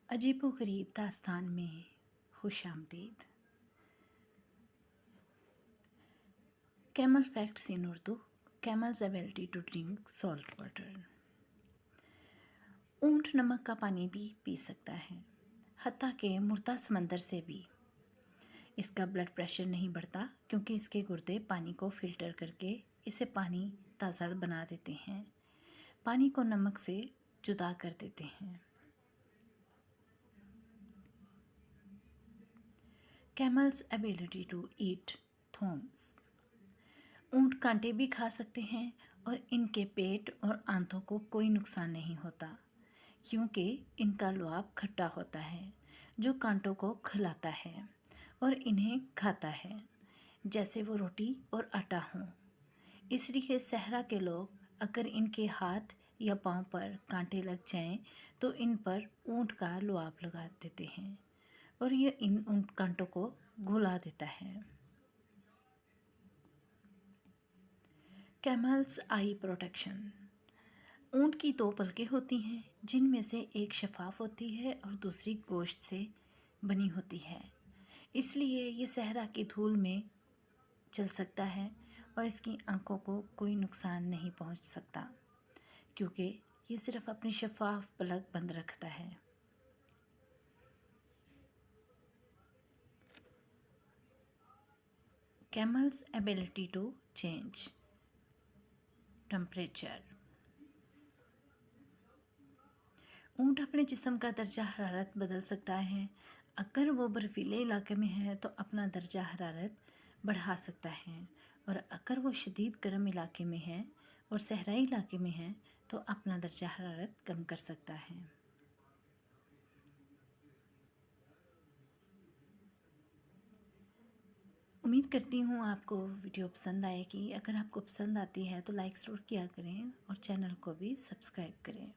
अजीबो गरीब दास्तान में खुश आमदीद। Camel facts in Urdu. Camel's ability to drink salt water. ऊंट नमक का पानी भी पी सकता है, हत्ता के मुर्दा समंदर से भी। इसका ब्लड प्रेशर नहीं बढ़ता क्योंकि इसके गुर्दे पानी को फिल्टर करके इसे पानी ताज़ा बना देते हैं, पानी को नमक से जुदा कर देते हैं। Camel's ability to eat thorns. ऊंट कांटे भी खा सकते हैं और इनके पेट और आंतों को कोई नुकसान नहीं होता क्योंकि इनका लुआब खट्टा होता है जो कांटों को खिलाता है और इन्हें खाता है जैसे वो रोटी और आटा हों। इसलिए सहरा के लोग अगर इनके हाथ या पांव पर कांटे लग जाएं तो इन पर ऊंट का लुआब लगा देते हैं और ये इन ऊंट कांटों को घुला देता है। Camel's eye protection. ऊंट की 2 पलकें होती हैं जिनमें से एक शफाफ होती है और दूसरी गोश्त से बनी होती है, इसलिए ये सहरा की धूल में चल सकता है और इसकी आंखों को कोई नुकसान नहीं पहुंच सकता क्योंकि ये सिर्फ अपनी शफाफ पलक बंद रखता है। Camel's ability to change temperature. ऊंट अपने जिस्म का दर्जा हरारत बदल सकता है। अगर वो बर्फीले इलाके में है तो अपना दर्जा हरारत बढ़ा सकता है और अगर वो शदीद गर्म इलाके में है और सहराई इलाके में है तो अपना दर्जा हरारत कम कर सकता है। उम्मीद करती हूँ आपको वीडियो पसंद आएगी। अगर आपको पसंद आती है तो लाइक ज़रूर किया करें और चैनल को भी सब्सक्राइब करें।